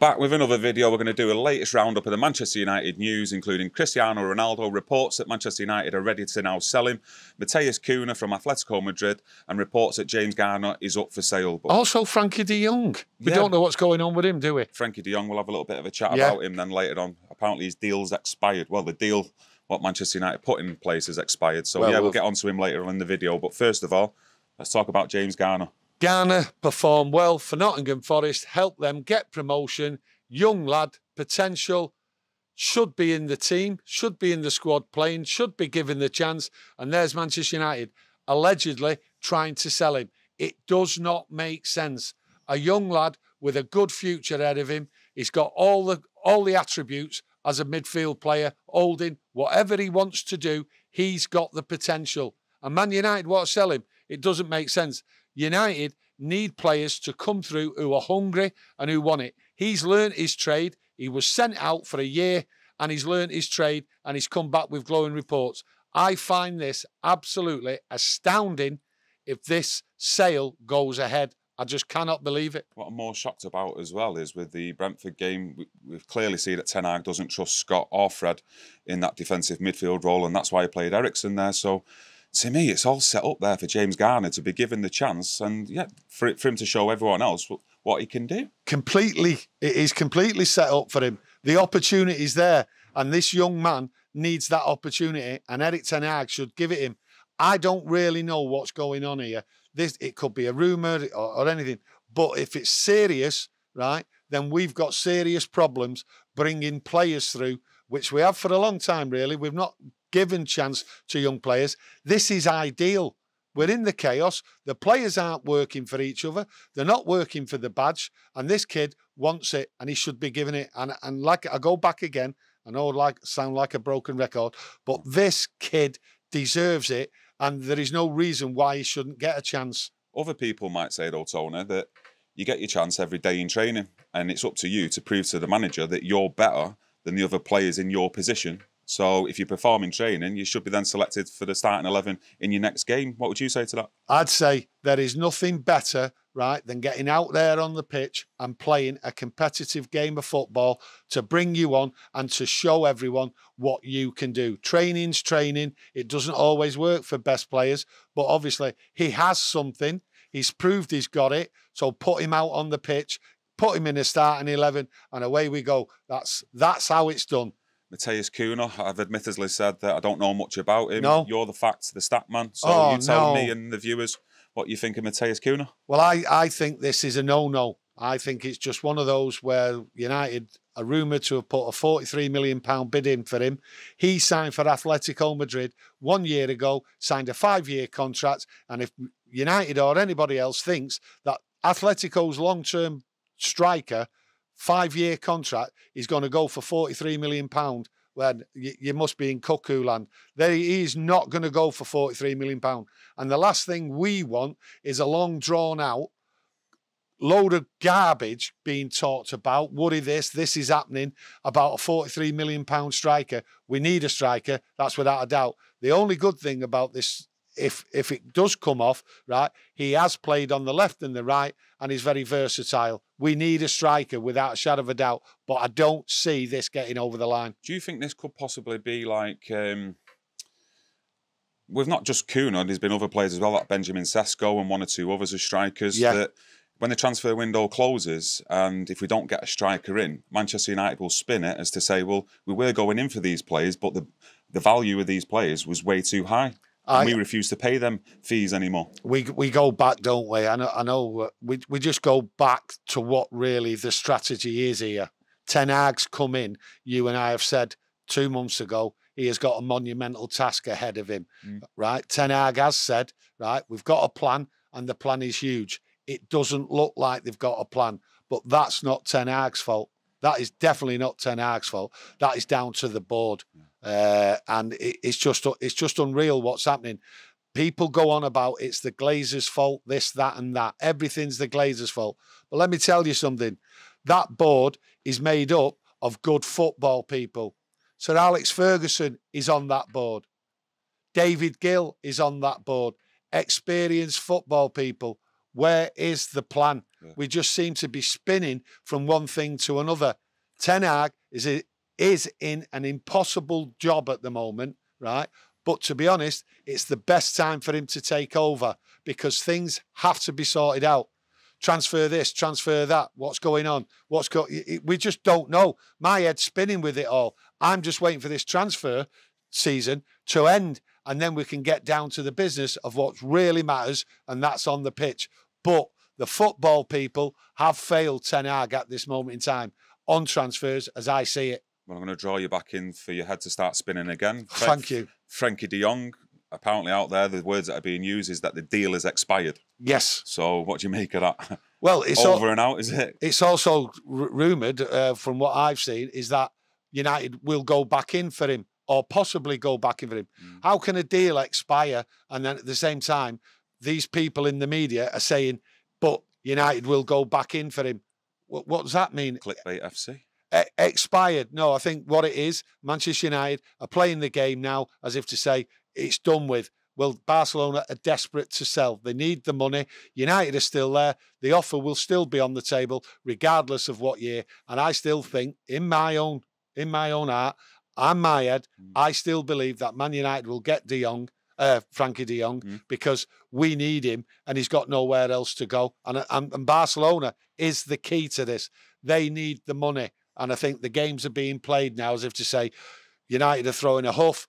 Back with another video. We're going to do a latest roundup of the Manchester United news, including Cristiano Ronaldo reports that Manchester United are ready to now sell him, Matheus Cunha from Atletico Madrid, and reports that James Garner is up for sale. But also, Frankie de Jong. We don't know what's going on with him, do we? Frankie de Jong, we'll have a little bit of a chat about him then later on. Apparently his deal's expired. Well, the deal what Manchester United put in place has expired. So we'll get onto him later on in the video. But first of all, let's talk about James Garner. Garner performed well for Nottingham Forest, helped them get promotion. Young lad, potential, should be in the team, should be in the squad playing, should be given the chance. And there's Manchester United allegedly trying to sell him. It does not make sense. A young lad with a good future ahead of him. He's got all the attributes as a midfield player, holding whatever he wants to do. He's got the potential. And Man United want to sell him. It doesn't make sense. United need players to come through who are hungry and who want it. He's learned his trade. He was sent out for a year and he's learned his trade and he's come back with glowing reports. I find this absolutely astounding if this sale goes ahead. I just cannot believe it. What I'm more shocked about as well is with the Brentford game, we've clearly seen that Ten Hag doesn't trust Scott or Fred in that defensive midfield role, and that's why he played Eriksen there. So to me, it's all set up there for James Garner to be given the chance and, for him to show everyone else what he can do. Completely. It is completely set up for him. The opportunity is there, and this young man needs that opportunity, and Erik ten Hag should give it him. I don't really know what's going on here. It could be a rumour or anything, but if it's serious, right, then we've got serious problems bringing players through, which we have for a long time, really. We've not given chance to young players. This is ideal. We're in the chaos. The players aren't working for each other. They're not working for the badge. And this kid wants it, and he should be given it. And like I go back again, I know I sound like a broken record, but this kid deserves it, and there is no reason why he shouldn't get a chance. Other people might say, though, Tony, that you get your chance every day in training, and it's up to you to prove to the manager that you're better than the other players in your position. So if you perform in training, you should be then selected for the starting 11 in your next game. What would you say to that? I'd say there is nothing better, right, than getting out there on the pitch and playing a competitive game of football to bring you on and to show everyone what you can do. Training's training. It doesn't always work for best players, but obviously he has something. He's proved he's got it. So put him out on the pitch, put him in a starting 11, and away we go. That's how it's done. Matheus Cunha, I've admittedly said that I don't know much about him. No. You're the facts, the stat man. So you tell me and the viewers what you think of Matheus Cunha. Well, I think this is a no-no. I think it's just one of those where United are rumoured to have put a £43 million bid in for him. He signed for Atletico Madrid 1 year ago, signed a 5-year contract. And if United or anybody else thinks that Atletico's long-term striker 5-year contract is going to go for £43 million, when you must be in cuckoo land. He is not going to go for £43 million. And the last thing we want is a long drawn out load of garbage being talked about. Worry this is happening about a £43 million striker. We need a striker, that's without a doubt. The only good thing about this, if it does come off, right, he has played on the left and the right and he's very versatile. We need a striker without a shadow of a doubt, but I don't see this getting over the line. Do you think this could possibly be like, with not just Cunha, there's been other players as well, like Benjamin Sesko and 1 or 2 others as strikers, that when the transfer window closes and if we don't get a striker in, Manchester United will spin it as to say, well, we were going in for these players, but the value of these players was way too high. And we refuse to pay them fees anymore. We go back, don't we? I know. We just go back to what really the strategy is here. Ten Hag's come in. You and I have said 2 months ago he has got a monumental task ahead of him, right? Ten Hag has said, right, we've got a plan and the plan is huge. It doesn't look like they've got a plan, but that's not Ten Hag's fault. That is definitely not Ten Hag's fault. That is down to the board. And it's just unreal what's happening. People go on about it's the Glazers' fault, this, that, and that. Everything's the Glazers' fault. But let me tell you something. That board is made up of good football people. Sir Alex Ferguson is on that board. David Gill is on that board. Experienced football people. Where is the plan? Yeah. We just seem to be spinning from one thing to another. Ten Hag is in an impossible job at the moment, right? But to be honest, it's the best time for him to take over because things have to be sorted out. Transfer this, transfer that. What's going on? We just don't know. My head's spinning with it all. I'm just waiting for this transfer season to end, and then we can get down to the business of what really matters, and that's on the pitch. But the football people have failed Ten Hag at this moment in time on transfers, as I see it. Well, I'm going to draw you back in for your head to start spinning again. Thank you. Frankie de Jong, apparently out there, the words that are being used is that the deal is expired. Yes. So what do you make of that? Well, it's over and out, is it? It's also rumoured, from what I've seen, is that United will go back in for him or possibly go back in for him. How can a deal expire and then at the same time, these people in the media are saying, but United will go back in for him? What does that mean? Clickbait FC. Expired. No, I think what it is, Manchester United are playing the game now as if to say it's done with. Well, Barcelona are desperate to sell. They need the money. United are still there. The offer will still be on the table regardless of what year. And I still think in my own heart and my head, I still believe that Man United will get Frankie de Jong, because we need him and he's got nowhere else to go. And Barcelona is the key to this. They need the money. And I think the games are being played now as if to say, United are throwing a huff.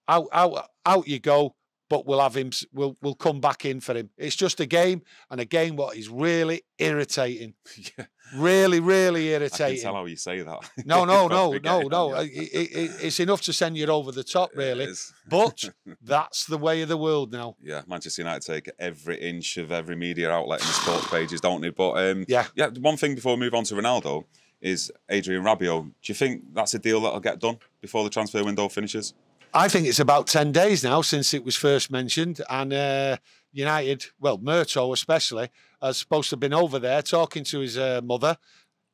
Out you go, but we'll have him. We'll come back in for him. It's just a game, and a game what is really irritating. Yeah. Really, really irritating. I can tell how you say that. No. It's enough to send you over the top, really. But that's the way of the world now. Yeah, Manchester United take every inch of every media outlet in the sports pages, don't they? But yeah. One thing before we move on to Ronaldo is Adrien Rabiot. Do you think that's a deal that'll get done before the transfer window finishes? I think it's about 10 days now since it was first mentioned, and United, well, Murto especially, is supposed to have been over there talking to his mother.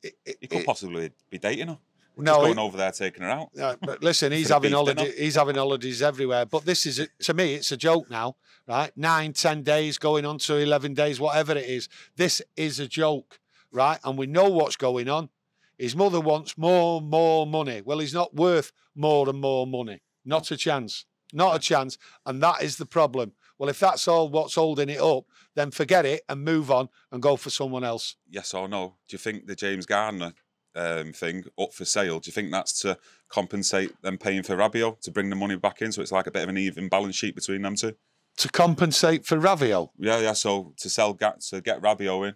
He could possibly be dating her. No, going over there, taking her out. But listen, he's having holidays. He's having holidays everywhere. But this is, to me, it's a joke now, right? 9, 10 days going on to 11 days, whatever it is. This is a joke, right? And we know what's going on. His mother wants more money. Well, he's not worth more and more money. Not a chance. Not a chance. And that is the problem. Well, if that's all what's holding it up, then forget it and move on and go for someone else. Yes or no? Do you think the James Garner thing up for sale, do you think that's to compensate them paying for Rabiot, to bring the money back in, so it's like a bit of an even balance sheet between them two? To compensate for Rabiot? Yeah. So to get Rabiot in,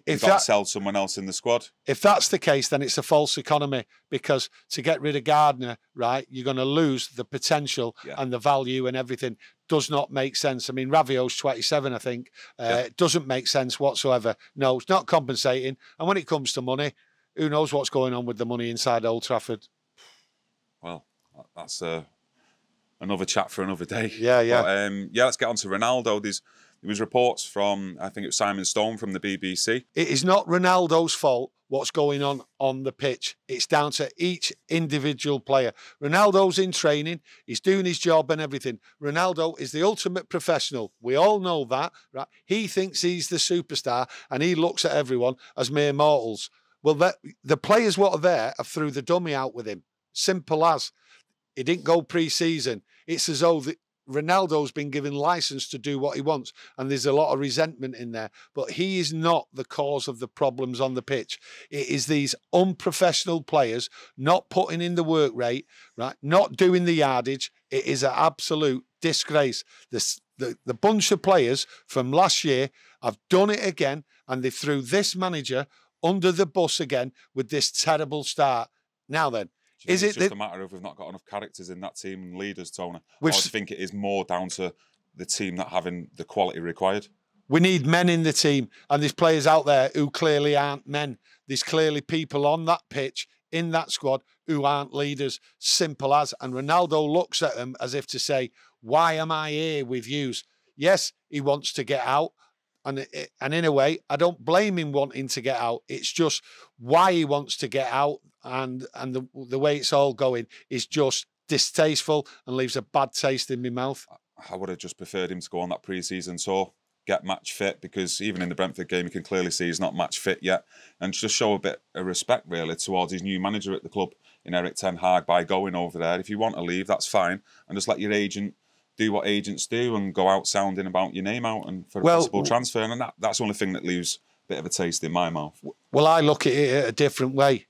you've got to sell someone else in the squad. If that's the case, then it's a false economy, because to get rid of Gardner, right, you're going to lose the potential and the value and everything. Does not make sense. I mean, Rabiot's 27, I think. It doesn't make sense whatsoever. No, it's not compensating. And when it comes to money, who knows what's going on with the money inside Old Trafford? Well, that's another chat for another day. Yeah. But, let's get on to Ronaldo. There was reports from, I think it was Simon Stone from the BBC. It is not Ronaldo's fault what's going on the pitch. It's down to each individual player. Ronaldo's in training. He's doing his job and everything. Ronaldo is the ultimate professional. We all know that, right? He thinks he's the superstar and he looks at everyone as mere mortals. Well, the players what are there have threw the dummy out with him. Simple as. He didn't go pre-season. It's as though Ronaldo's been given license to do what he wants, and there's a lot of resentment in there. But he is not the cause of the problems on the pitch. It is these unprofessional players not putting in the work rate, right? Not doing the yardage. It is an absolute disgrace. The bunch of players from last year have done it again, and they threw this manager under the bus again with this terrible start. Now then, is it just a matter of we've not got enough characters in that team and leaders, Tony? I think it is more down to the team not having the quality required. We need men in the team, and there's players out there who clearly aren't men. There's clearly people on that pitch, in that squad, who aren't leaders. Simple as. And Ronaldo looks at them as if to say, why am I here with yous? Yes, he wants to get out. And in a way, I don't blame him wanting to get out. It's just why he wants to get out, and the way it's all going is just distasteful and leaves a bad taste in my mouth. I would have just preferred him to go on that pre-season tour get match fit, because even in the Brentford game, you can clearly see he's not match fit yet, and just show a bit of respect really towards his new manager at the club in Erik ten Hag by going over there. If you want to leave, that's fine, and just let your agent do what agents do and go out sounding about your name out and for a possible transfer, and that's the only thing that leaves a bit of a taste in my mouth. Well, I look at it a different way.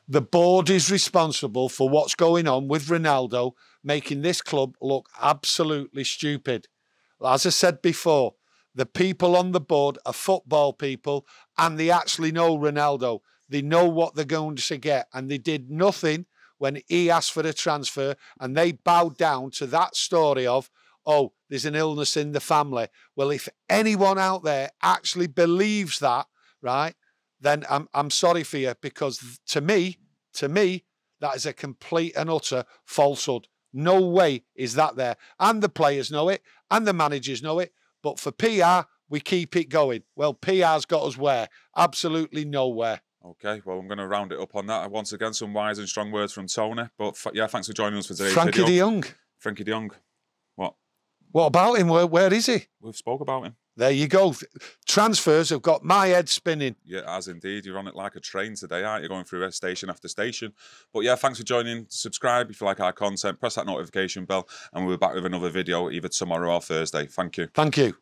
The board is responsible for what's going on with Ronaldo, making this club look absolutely stupid. As I said before, the people on the board are football people, and they actually know Ronaldo. They know what they're going to get, and they did nothing when he asked for a transfer, and they bowed down to that story of, oh, there's an illness in the family. Well, if anyone out there actually believes that, right, then I'm sorry for you, because to me, that is a complete and utter falsehood. No way is that there. And the players know it, and the managers know it. But for PR, we keep it going. Well, PR's got us where? Absolutely nowhere. Okay, well, I'm going to round it up on that. Once again, some wise and strong words from Tony. But yeah, thanks for joining us for today's Frankie video. de Jong. Frankie de Jong. What? What about him? Where is he? We've spoke about him. There you go. Transfers have got my head spinning. Yeah, as indeed. You're on it like a train today, aren't you? Going through station after station. But yeah, thanks for joining. Subscribe if you like our content. Press that notification bell, and we'll be back with another video either tomorrow or Thursday. Thank you. Thank you.